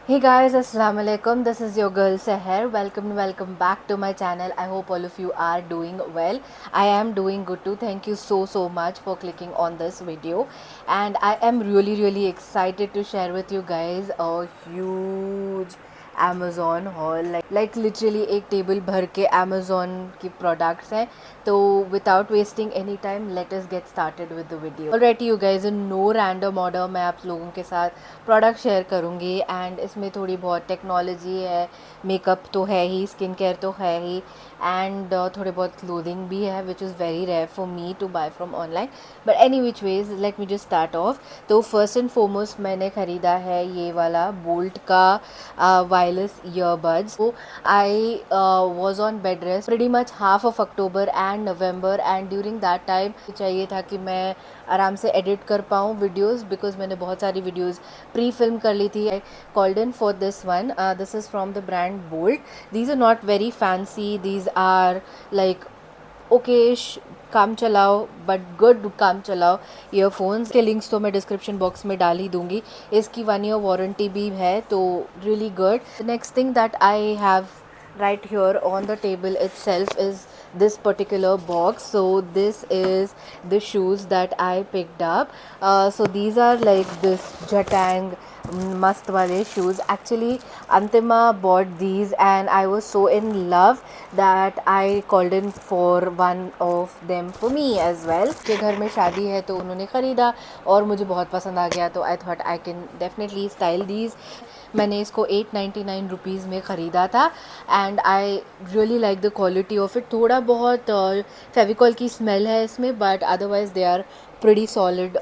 Hey guys, assalamu alaikum. This is your girl Seher. Welcome back to my channel. I hope all of you are doing well. I am doing good too. Thank you so much for clicking on this video. And I am really excited to share with you guys a huge Amazon haul. Like literally एक table भर के Amazon की products हैं. तो without wasting any time, let us get started with the video. Alrighty you guys, in no random order मैं आप लोगों के साथ प्रोडक्ट शेयर करूँगी एंड इसमें थोड़ी बहुत टेक्नोलॉजी है, मेकअप तो है ही, स्किन केयर तो है ही एंड थोड़े बहुत क्लोथिंग भी है which is very rare for me to buy from online. But any which ways let me just start off. तो फर्स्ट एंड फॉरमोस्ट मैंने ख़रीदा है ये वाला बोल्ट का वायरलेस ईयरबड्स. तो I was on bed rest pretty much half of October and November and during that time चाहिए था कि मैं आराम से एडिट कर पाऊँ वीडियोज़ बिकॉज मैंने बहुत सारी वीडियोज़ प्री फिल्म कर ली थी. I called in for this one. This is from the brand Bolt. These are not very fancy, these are like okayish काम चलाओ बट गुड काम चलाओ ईयरफोन्स के लिंक्स तो मैं डिस्क्रिप्शन बॉक्स में डाल ही दूंगी. इसकी 1 year वारंटी भी है तो really good. Next thing that I have right here on the table itself is this particular box. So this is the shoes that I picked up. So these are like this Jatang mast wale shoes. Actually Antima bought these and I was so in love that I called in for one of them for me as well. के घर में शादी है तो उन्होंने ख़रीदा और मुझे बहुत पसंद आ गया तो I thought I can definitely style these. मैंने इसको 899 रुपीज़ में ख़रीदा था and I really like the quality of it. थोड़ा बहुत फेविकॉल की स्मेल है इसमें but otherwise they are pretty solid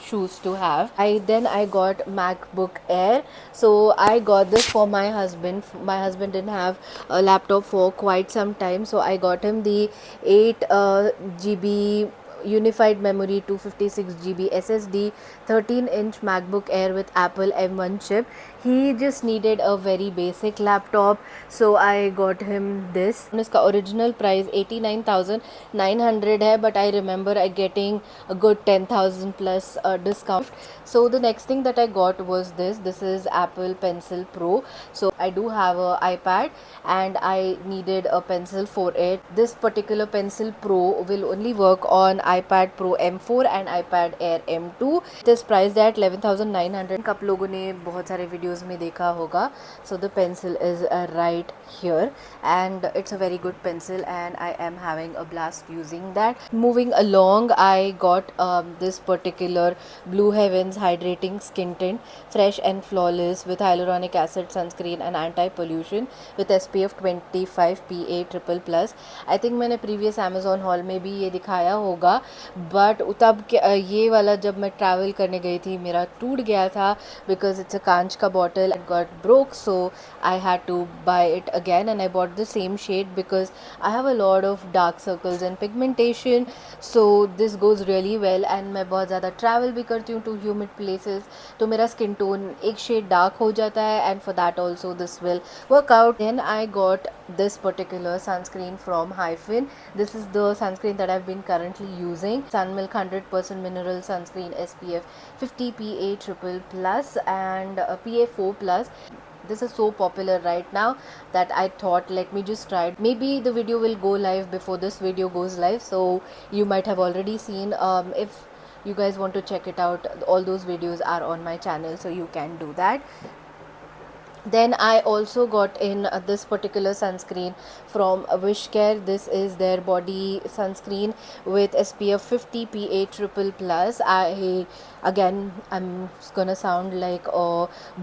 shoes to have. I got MacBook Air. So I got this for my husband. My husband didn't have a laptop for quite some time, so I got him the 8 GB unified memory 256 GB SSD 13-inch MacBook Air with Apple M1 chip. He just needed a very basic laptop, so I got him this. इसका original price 89,900 है but I remember I getting a good 10,000 plus discount. So the next thing that I got was this is Apple Pencil Pro. So I do have a iPad and I needed a pencil for it. This particular Pencil Pro will only work on iPad Pro M4 and iPad Air M2. It is priced at 11,900. आप लोगों ने बहुत सारे videos में देखा होगा. So the pencil is right here and it's a very good pencil and I am having a blast using that. Moving along, I got this particular Blue Heavens hydrating skin tint, fresh and flawless with hyaluronic acid, sunscreen and anti-pollution with SPF 25 PA triple plus. I think मैंने previous Amazon haul में भी ये दिखाया होगा but तब ये वाला जब मैं ट्रैवल करने गई थी मेरा टूट गया था बिकॉज इट्स अ कांच का bottle and got broke. So I had to buy it again and I bought the same shade because I have a lot of dark circles and pigmentation. So this goes really well and मैं बहुत ज़्यादा travel भी करती हूँ to humid places तो मेरा skin tone एक shade dark हो जाता है and for that also this will work out. Then I got this particular sunscreen from Hyphen. This is the sunscreen that I've been currently using. Sunmilk 100% mineral sunscreen SPF 50 PA triple plus and PA 4 plus. This is so popular right now that I thought let me just try it. Maybe the video will go live before this video goes live, so you might have already seen. If you guys want to check it out, all those videos are on my channel, so you can do that. Then I also got in this particular sunscreen from Wishcare. This is their body sunscreen with SPF 50 PA triple plus. I'm gonna sound like a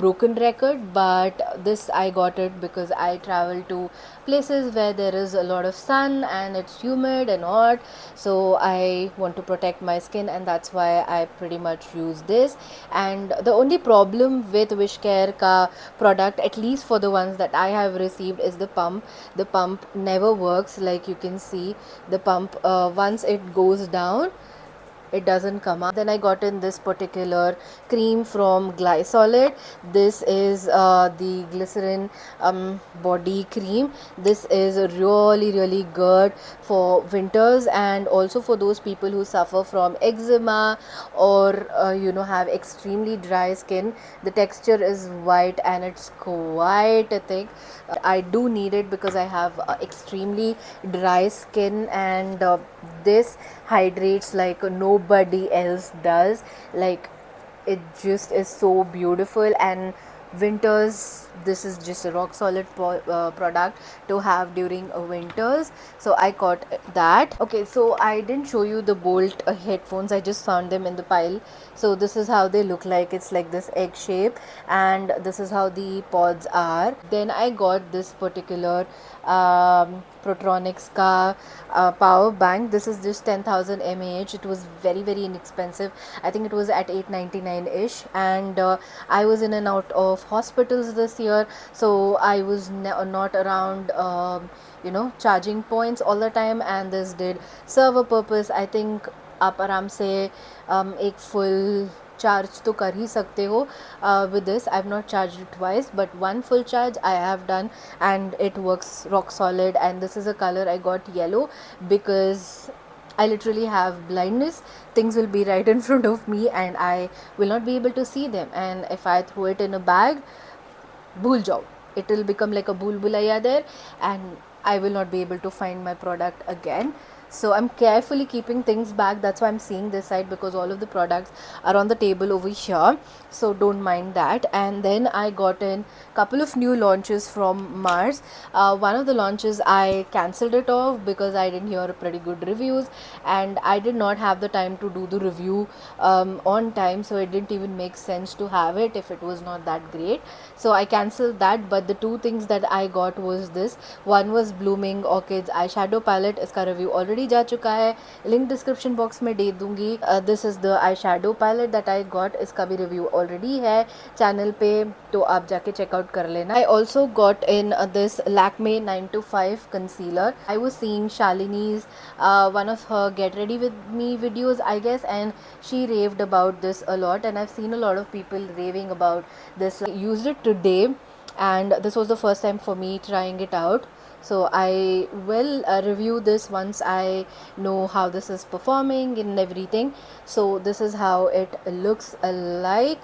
broken record but this I got it because I travel to places where there is a lot of sun and it's humid and hot, so I want to protect my skin and that's why I pretty much use this. And the only problem with Wishcare ka product, at least for the ones that I have received, is the pump. The pump never works. Like you can see the pump once it goes down it doesn't come out. Then I got in this particular cream from Glysolid. This is the glycerin body cream. This is really good for winters, and also for those people who suffer from eczema or have extremely dry skin. The texture is white and it's quite thick. I do need it because I have extremely dry skin, and this hydrates like nobody else does. Like, it just is so beautiful. And winters, this is just a rock solid product to have during winters, so I got that. Okay, so I didn't show you the Bolt headphones, I just found them in the pile. So this is how they look like. It's like this egg shape, and this is how the pods are. Then I got this particular Protronics ka power bank. This is just 10,000 mAh. It was very inexpensive. I think it was at 899 ish, and I was in and out of hospitals this year, so I was not around charging points all the time, and this did serve a purpose. I think आप आराम से एक full charge तो कर ही सकते हो with this. I have not charged it twice, but one full charge I have done, and it works rock solid. And this is a color I got yellow because I literally have blindness. Things will be right in front of me and I will not be able to see them, and if I throw it in a bag, bhul jao, it will become like a bhul bhulaiya there, and I will not be able to find my product again. So I'm carefully keeping things back. That's why I'm seeing this side, because all of the products are on the table over here, so don't mind that. And then I got in couple of new launches from Mars. One of the launches I cancelled it off because I didn't hear pretty good reviews, and I did not have the time to do the review on time, so it didn't even make sense to have it if it was not that great. So I cancelled that. But the two things that I got was this. One was Blooming Orchids eyeshadow palette. इसका review already जा चुका है, link description box में दे दूंगी. This is the eyeshadow palette that I got. इसका भी review already है चैनल पे, तो आप जाके चेकआउट कर लेना. I also got in this Lakme 925 concealer. I was seeing Shalini's one of her get ready with me videos, I guess, and she raved about this a lot, and I've seen a lot of people raving about this. I used it today, and this was the first time for me trying it out. So I will review this once I know how this is performing and everything. So this is how it looks like.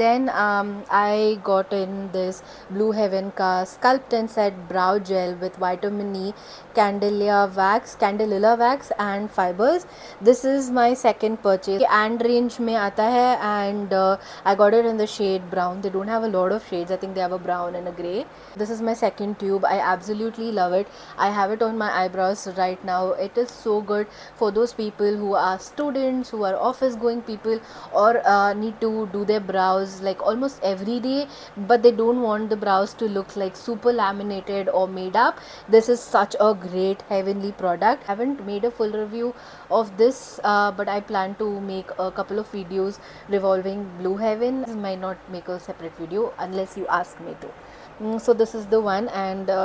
Then I got in this Blue Heaven ka Sculpt and Set brow gel with vitamin E, Candelilla wax and fibers. This is my second purchase. And range में आता है, and I got it in the shade brown. They don't have a lot of shades. I think they have a brown and a grey. This is my second tube. I absolutely love it. I have it on my eyebrows right now. It is so good for those people who are students, who are office going people, or need to do their brows like almost every day, but they don't want the brows to look like super laminated or made up. This is such a great heavenly product. I haven't made a full review of this, but I plan to make a couple of videos revolving Blue Heaven. I might not make a separate video unless you ask me to. So this is the one, and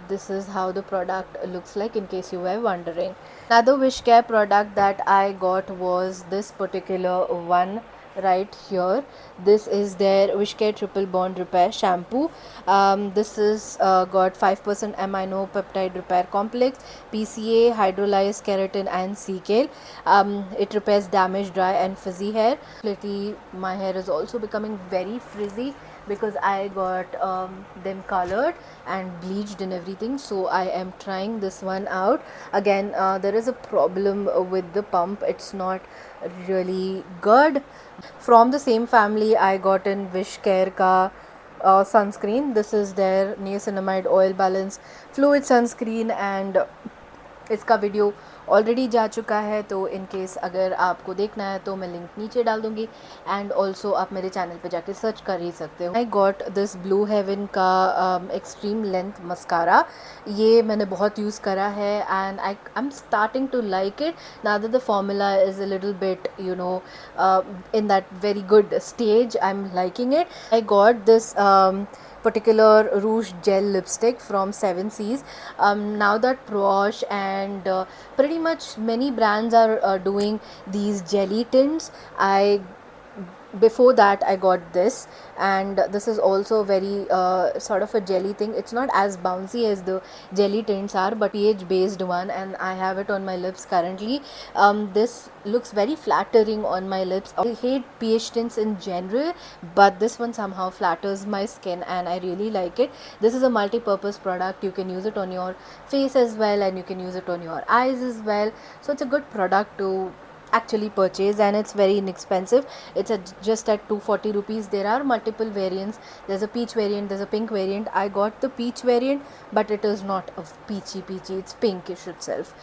this is how the product looks like, in case you were wondering. Another wish care product that I got was this particular one right here. This is their Wish Care Triple Bond Repair Shampoo. This is got 5% amino peptide repair complex, PCA, hydrolyzed keratin and sea kale. It repairs damaged, dry and frizzy hair. Lately my hair is also becoming very frizzy because I got them colored and bleached and everything, so I am trying this one out. Again, there is a problem with the pump. It's not really good. From the same family, I got in Wish Care ka sunscreen. This is their niacinamide oil balance fluid sunscreen, and इसका video already जा चुका है, तो in case अगर आपको देखना है तो मैं लिंक नीचे डाल दूँगी, एंड ऑल्सो आप मेरे चैनल पे जाके सर्च कर ही सकते हो. I got this Blue Heaven का एक्सट्रीम लेंथ मस्कारा. ये मैंने बहुत यूज़ करा है, and I am starting to like it now that the formula is a little bit in that very good stage. I'm liking it. I got this particular Rouge Gel lipstick from Seven Seas. Now that Prosh and pretty much many brands are doing these jelly tints, I before that I got this, and this is also very sort of a jelly thing. It's not as bouncy as the jelly tints are, but pH based one, and I have it on my lips currently. This looks very flattering on my lips. I hate pH tints in general, but this one somehow flatters my skin and I really like it. This is a multi-purpose product. You can use it on your face as well, and you can use it on your eyes as well. So it's a good product to actually purchase, and it's very inexpensive. It's just at 240 rupees. There are multiple variants. There's a peach variant, there's a pink variant. I got the peach variant, but it is not a peachy, it's pinkish itself.